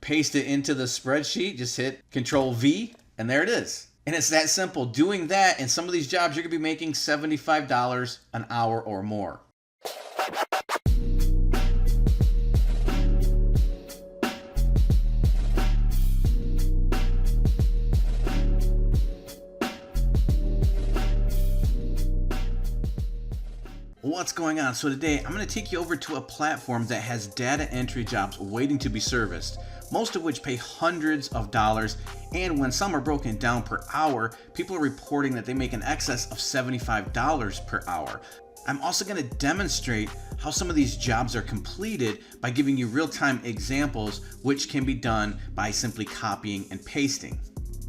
paste it into the spreadsheet, just hit Control V, and there it is. And it's that simple. Doing that, in some of these jobs, you're gonna be making $75 an hour or more. What's going on? So today I'm going to take you over to a platform that has data entry jobs waiting to be serviced, most of which pay hundreds of dollars, and when some are broken down per hour, people are reporting that they make an excess of $75 per hour. I'm also going to demonstrate how some of these jobs are completed by giving you real-time examples, which can be done by simply copying and pasting.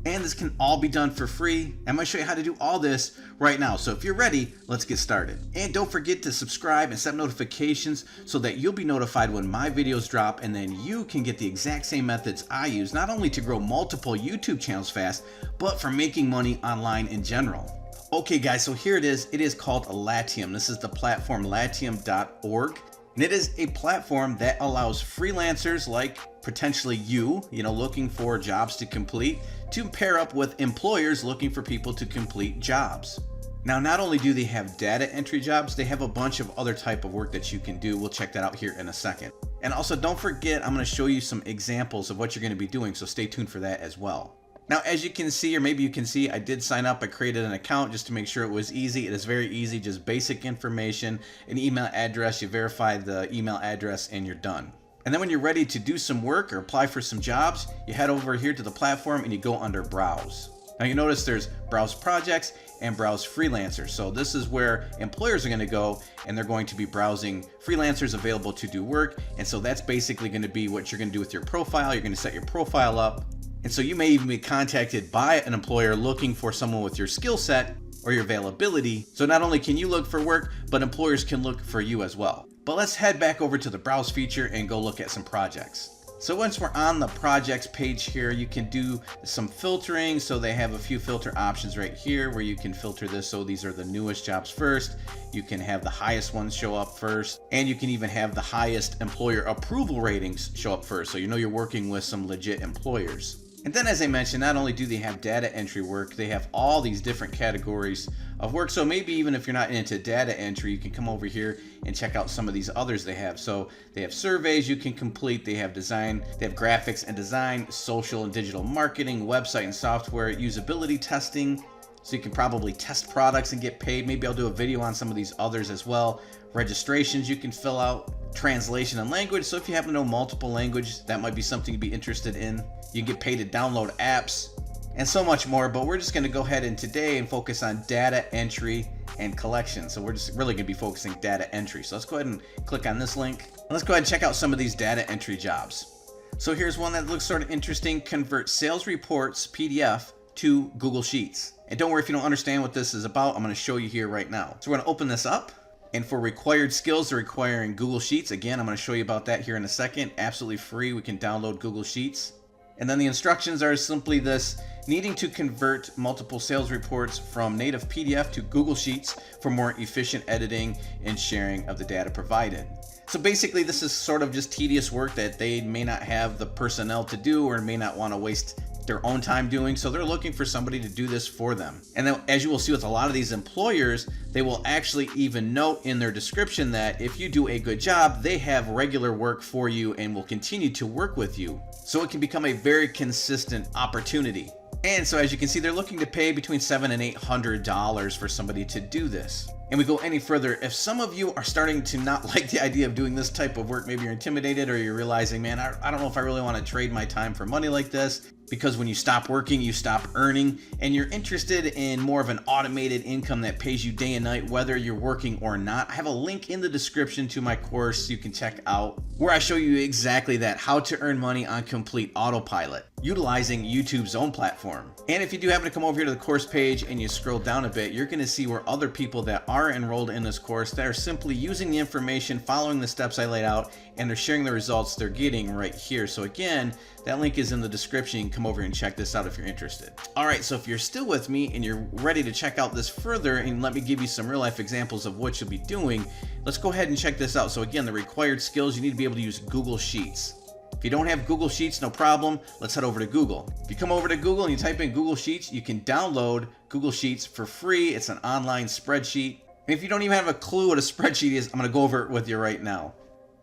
And this can all be done for free. I'm going to show you how to do all this right now. So if you're ready, let's get started. And don't forget to subscribe and set notifications so that you'll be notified when my videos drop, and then you can get the exact same methods I use, not only to grow multiple YouTube channels fast, but for making money online in general. Okay guys, so here it is. It is called Latium. This is the platform latium.org. And it is a platform that allows freelancers like potentially you looking for jobs to complete, to pair up with employers looking for people to complete jobs. Now, not only do they have data entry jobs, they have a bunch of other type of work that you can do. We'll check that out here in a second. And also don't forget, I'm going to show you some examples of what you're going to be doing, so stay tuned for that as well. Now, as you can see, or maybe you can see, I did sign up. I created an account just to make sure it was easy. It is very easy, just basic information, an email address. You verify the email address and you're done. And then when you're ready to do some work or apply for some jobs, you head over here to the platform and you go under Browse. Now you notice there's Browse Projects and Browse Freelancers. So this is where employers are going to go, and they're going to be browsing freelancers available to do work. And so that's basically going to be what you're going to do with your profile. You're going to set your profile up. And so you may even be contacted by an employer looking for someone with your skill set or your availability. So not only can you look for work, but employers can look for you as well. But let's head back over to the Browse feature and go look at some projects. So once we're on the projects page here, you can do some filtering. So they have a few filter options right here where you can filter this. So these are the newest jobs first. You can have the highest ones show up first, and you can even have the highest employer approval ratings show up first. So you're working with some legit employers. And then, as I mentioned, not only do they have data entry work, they have all these different categories of work. So maybe even if you're not into data entry, you can come over here and check out some of these others they have. So they have surveys you can complete, they have design, they have graphics and design, social and digital marketing, website and software, usability testing. So you can probably test products and get paid. Maybe I'll do a video on some of these others as well. Registrations you can fill out, translation and language. So if you happen to know multiple languages, that might be something you'd be interested in. You get paid to download apps and so much more, but we're just going to go ahead and today and focus on data entry and collection. So we're just really going to be focusing data entry. So let's go ahead and click on this link. And let's go ahead and check out some of these data entry jobs. So here's one that looks sort of interesting: convert sales reports PDF to Google Sheets. And don't worry if you don't understand what this is about, I'm going to show you here right now. So we're going to open this up. And for required skills, they're requiring Google Sheets. Again, I'm going to show you about that here in a second. Absolutely free. We can download Google Sheets. And then the instructions are simply this: needing to convert multiple sales reports from native PDF to Google Sheets for more efficient editing and sharing of the data provided. So basically, this is sort of just tedious work that they may not have the personnel to do, or may not want to waste their own time doing. So they're looking for somebody to do this for them. And then, as you will see with a lot of these employers, they will actually even note in their description that if you do a good job, they have regular work for you and will continue to work with you. So it can become a very consistent opportunity. And so as you can see, they're looking to pay between $700 and $800 for somebody to do this. And we go any further, if some of you are starting to not like the idea of doing this type of work, maybe you're intimidated, or you're realizing, man, I don't know if I really want to trade my time for money like this, because when you stop working, you stop earning, and you're interested in more of an automated income that pays you day and night, whether you're working or not. I have a link in the description to my course you can check out, where I show you exactly that: how to earn money on complete autopilot, utilizing YouTube's own platform. And if you do happen to come over here to the course page and you scroll down a bit, you're going to see where other people that are enrolled in this course that are simply using the information, following the steps I laid out, and they're sharing the results they're getting right here. So again, that link is in the description. You can come over and check this out if you're interested. All right, so if you're still with me and you're ready to check out this further, and let me give you some real life examples of what you'll be doing, let's go ahead and check this out. So again, the required skills: you need to be able to use Google Sheets. If you don't have Google Sheets, no problem. Let's head over to Google. If you come over to Google and you type in Google Sheets, you can download Google Sheets for free. It's an online spreadsheet. And if you don't even have a clue what a spreadsheet is, I'm going to go over it with you right now.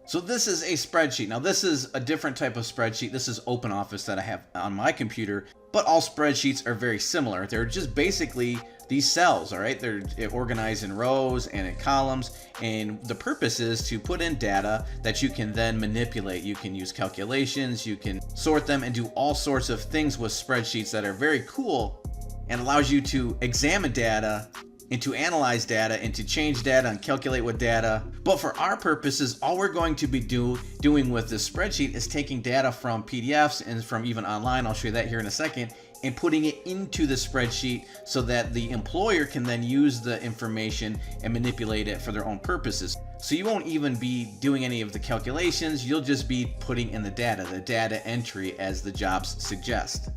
So this is a spreadsheet. Now this is a different type of spreadsheet. This is OpenOffice that I have on my computer, but all spreadsheets are very similar. They're just basically these cells, all right? They're organized in rows and in columns, and the purpose is to put in data that you can then manipulate. You can use calculations, you can sort them, and do all sorts of things with spreadsheets that are very cool and allows you to examine data and to analyze data and to change data and calculate with data. But for our purposes, all we're going to be doing with this spreadsheet is taking data from PDFs and from even online, I'll show you that here in a second, and putting it into the spreadsheet so that the employer can then use the information and manipulate it for their own purposes. So you won't even be doing any of the calculations, you'll just be putting in the data entry as the jobs suggest.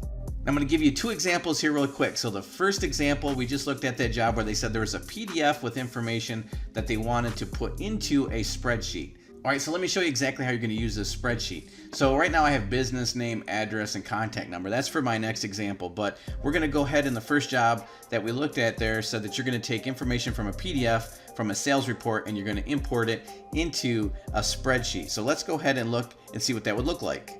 I'm going to give you two examples here really quick. So the first example, we just looked at that job where they said there was a PDF with information that they wanted to put into a spreadsheet. All right, so let me show you exactly how you're going to use this spreadsheet. So right now I have business name, address, and contact number. That's for my next example, but we're going to go ahead in the first job that we looked at there said that you're going to take information from a PDF, from a sales report, and you're going to import it into a spreadsheet. So let's go ahead and look and see what that would look like.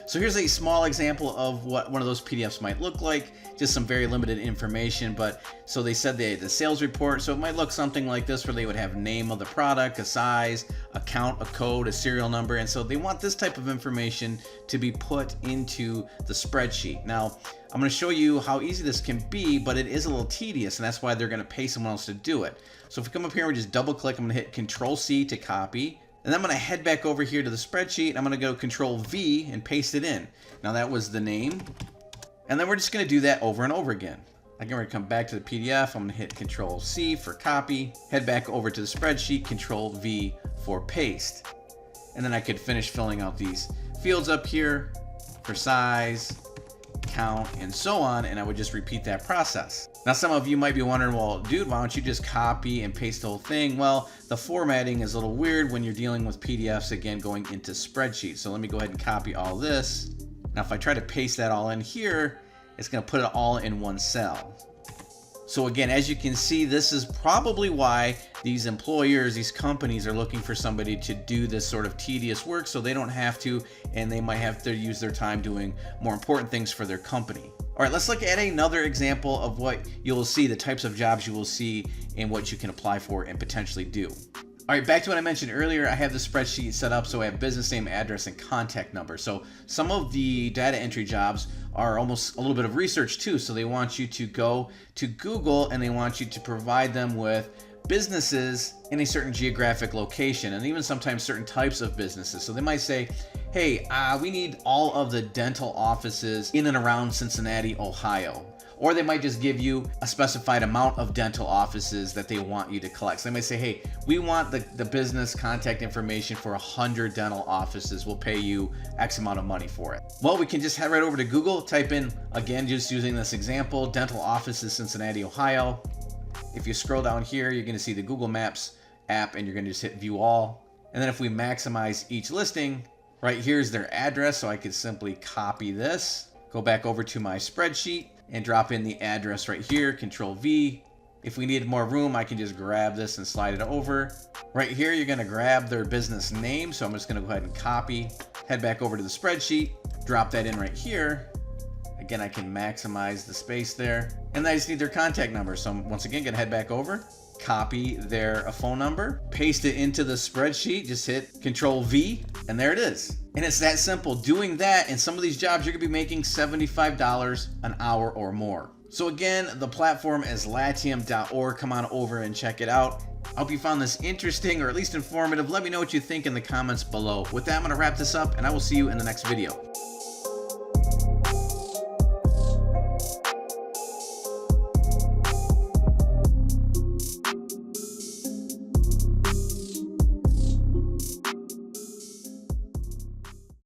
So here's a small example of what one of those PDFs might look like, just some very limited information. But so they said the sales report, so it might look something like this where they would have name of the product, a size, a count, a code, a serial number. And so they want this type of information to be put into the spreadsheet. Now, I'm going to show you how easy this can be, but it is a little tedious, and that's why they're going to pay someone else to do it. So if we come up here and just double click, I'm going to hit Control-C to copy. And then I'm going to head back over here to the spreadsheet. I'm going to go Control-V and paste it in. Now that was the name. And then we're just going to do that over and over again. I'm going to come back to the PDF. I'm going to hit Control-C for copy. Head back over to the spreadsheet, Control-V for paste. And then I could finish filling out these fields up here for size, count, and so on, and I would just repeat that process. Now some of you might be wondering, well, dude, why don't you just copy and paste the whole thing? Well, the formatting is a little weird when you're dealing with PDFs, again, going into spreadsheets. So let me go ahead and copy all this. Now if I try to paste that all in here, it's going to put it all in one cell. So again, as you can see, this is probably why these employers, these companies are looking for somebody to do this sort of tedious work so they don't have to, and they might have to use their time doing more important things for their company. All right, let's look at another example of what you'll see, the types of jobs you will see and what you can apply for and potentially do. All right, back to what I mentioned earlier, I have the spreadsheet set up so I have business name, address, and contact number. So some of the data entry jobs are almost a little bit of research too. So they want you to go to Google and they want you to provide them with businesses in a certain geographic location, and even sometimes certain types of businesses. So they might say, hey, we need all of the dental offices in and around Cincinnati, Ohio. Or they might just give you a specified amount of dental offices that they want you to collect. So they might say, hey, we want the business contact information for 100 dental offices. We'll pay you X amount of money for it. Well, we can just head right over to Google, type in, again, just using this example, dental offices, Cincinnati, Ohio. If you scroll down here, you're gonna see the Google Maps app and you're gonna just hit view all. And then if we maximize each listing, right here's their address. So I could simply copy this, go back over to my spreadsheet, and drop in the address right here, Control-V. If we needed more room, I can just grab this and slide it over. Right here, you're gonna grab their business name. So I'm just gonna go ahead and copy, head back over to the spreadsheet, drop that in right here. Again, I can maximize the space there. And I just need their contact number. So I'm once again gonna head back over, copy their phone number, paste it into the spreadsheet, just hit Control-V, and there it is. And it's that simple. Doing that, in some of these jobs, you're gonna be making $75 an hour or more. So again, the platform is latium.org. Come on over and check it out. I hope you found this interesting or at least informative. Let me know what you think in the comments below. With that, I'm gonna wrap this up and I will see you in the next video.